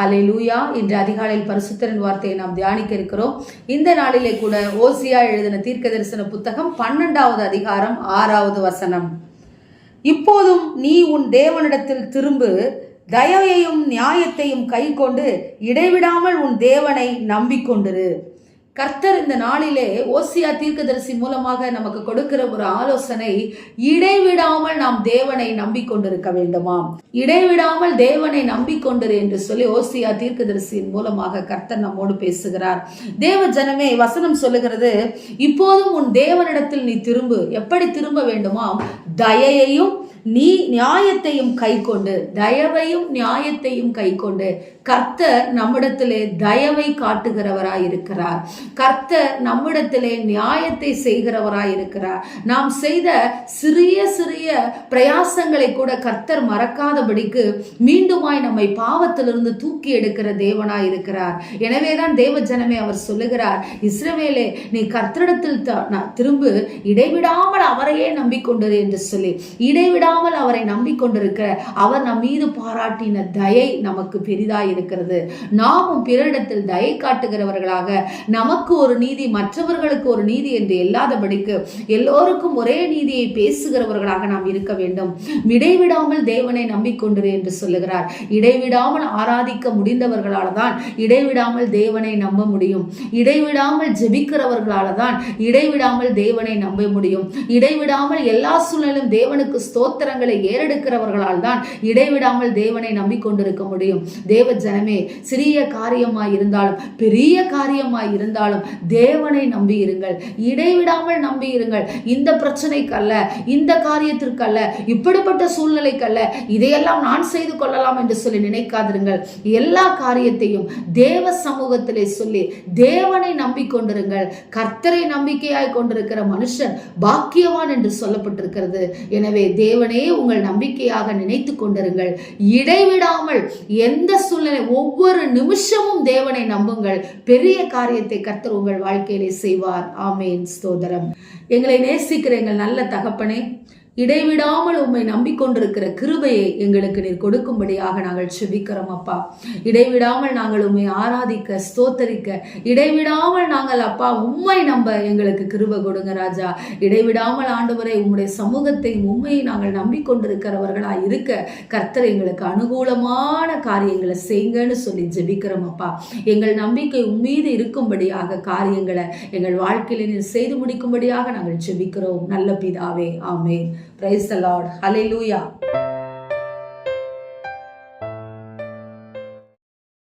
ஹல்லேலூயா. இன்று அதிகாலையில் பரிசுத்தரின் வார்த்தையை நாம் தியானிக்க இருக்கிறோம். இந்த நாளிலே கூட ஓசியா எழுதின தீர்க்க தரிசன புத்தகம் 12வது அதிகாரம் 6வது வசனம். இப்போதும் நீ உன் தேவனிடத்தில் திரும்பு, தயவையும் நியாயத்தையும் கை கொண்டு இடைவிடாமல் உன் தேவனை நம்பிக்கொண்டிரு. கர்த்தர் இந்த நாளிலே ஓசியா தீர்க்கதரிசி மூலமாக நமக்கு கொடுக்கிற ஒரு ஆலோசனை, இடைவிடாமல் நாம் தேவனை நம்பிக்கொண்டிருக்க வேண்டுமாம். இடைவிடாமல் தேவனை நம்பிக்கொண்டிரு என்று சொல்லி ஓசியா தீர்க்கதரிசியின் மூலமாக கர்த்தர் நம்மோடு பேசுகிறார். தேவ ஜனமே, வசனம் சொல்லுகிறது, இப்போதும் உன் தேவனிடத்தில் நீ திரும்பு. எப்படி திரும்ப வேண்டுமாம்? தயையையும் நீ நியாயத்தையும் கை கொண்டு. தயவையும் நியாயத்தையும் கை கொண்டு. கர்த்தர் நம்மிடத்திலே தயவை காட்டுகிறவராய் இருக்கிறார். கர்த்தர் நம்மிடத்திலே நியாயத்தை செய்கிறவராய் இருக்கிறார். நாம் செய்த சிறிய சிறிய பிரயாசங்களை கூட கர்த்தர் மறக்காதபடிக்கு மீண்டுமாய் நம்மை பாவத்திலிருந்து தூக்கி எடுக்கிற தேவனாய் இருக்கிறார். எனவேதான் தேவ ஜனமே அவர் சொல்லுகிறார், இஸ்ரவேலே, நீ கர்த்தரிடத்தில் திரும்பு, இடைவிடாமல் அவரையே நம்பிக்கொண்டிரு என்று சொல்லி. இடைவிடாமல் அவரை நம்பிக்கொண்டிருக்க அவர் நம் மீது பாராட்டின தயை நமக்கு பெரிதாய் இருக்கிறது. நாமும் பிறரிடத்தில் தயை காட்டுகிறவர்களாக, நமக்கு ஒரு நீதி மற்றவர்களுக்கு ஒரு நீதி என்று இல்லாதபடிக்கு எல்லோருக்கும் ஒரே நீதியை பேசுகிறவர்களாக நாம் இருக்க வேண்டும். இடைவிடாமல் தேவனை நம்பிக்கொண்டிரு என்று சொல்லுகிறார். இடைவிடாமல் ஆராதிக்க முடிந்தவர்களால் தான் இடைவிடாமல் தேவனை நம்ப முடியும். இடைவிடாமல் ஜெபிக்கிறவர்களால் தான் இடைவிடாமல் தேவனை நம்ப முடியும். இடைவிடாமல் எல்லா சூழ்நிலும் தேவனுக்கு ஸ்தோத்திரங்களை ஏறெடுக்கிறவர்களால் தான் இடைவிடாமல் தேவனை நம்பிக்கொண்டிருக்க முடியும். தேவ ஜனமே, சிறிய காரியமாய் இருந்தாலும் பெரிய காரியமாய் இருந்தாலும் தேவனை நம்பி இருங்கள். இடைவிடாமல் நம்பி இருங்கள். இந்த பிரச்சனைக்கல்ல, இந்த காரியத்திற்கல்ல, இப்படிப்பட்ட சூழ்நிலைக்கல்ல, இதையெல்லாம் நான் செய்து கொள்ளலாம் என்று சொல்லி நினைக்காதிருங்கள். எல்லா காரியத்தையும் தேவ சமூகத்திலே சொல்லி தேவனை நம்பிக்கொண்டிருங்கள். கர்த்தரை நம்பிக்கையாய் கொண்டிருக்கிற மனுஷன் பாக்கியவான் என்று சொல்லப்பட்டிருக்கிறது. எனவே தேவனே உங்கள் நம்பிக்கையாக நினைத்து கொண்டிருங்கள். இடைவிடாமல் எந்த சூழ்நிலை, ஒவ்வொரு நிமிஷமும் தேவனை நம்புங்கள். பெரிய காரியத்தை கர்த்தர் உங்கள் வாழ்க்கையிலே செய்வார். ஆமேன். ஸ்தோத்திரம். எங்களை நேசிக்கிற எங்கள் நல்ல தகப்பனே, இடைவிடாமல் உம்மை நம்பிக்கொண்டிருக்கிற கிருபையை எங்களுக்கு நீர் கொடுக்கும்படியாக நாங்கள் செபிக்கிறோம் அப்பா. இடைவிடாமல் நாங்கள் உம்மை ஆராதிக்க, ஸ்தோத்தரிக்க, இடைவிடாமல் நாங்கள் அப்பா உம்மை நம்ப எங்களுக்கு கிருபை கொடுங்க ராஜா. இடைவிடாமல் ஆண்டவரை உம்முடைய சமூகத்தை உம்மை நாங்கள் நம்பிக்கொண்டிருக்கிறவர்களாக இருக்க கர்த்தர் எங்களுக்கு அனுகூலமான காரியங்களை செய்யுங்கன்னு சொல்லி ஜெபிக்கிறோம் அப்பா. எங்கள் நம்பிக்கை உம்மீது இருக்கும்படியாக காரியங்களை எங்கள் வாழ்க்கையில நீர் செய்து முடிக்கும்படியாக நாங்கள் ஜெபிக்கிறோம் நல்ல பிதாவே. ஆமென். Praise the Lord. Hallelujah.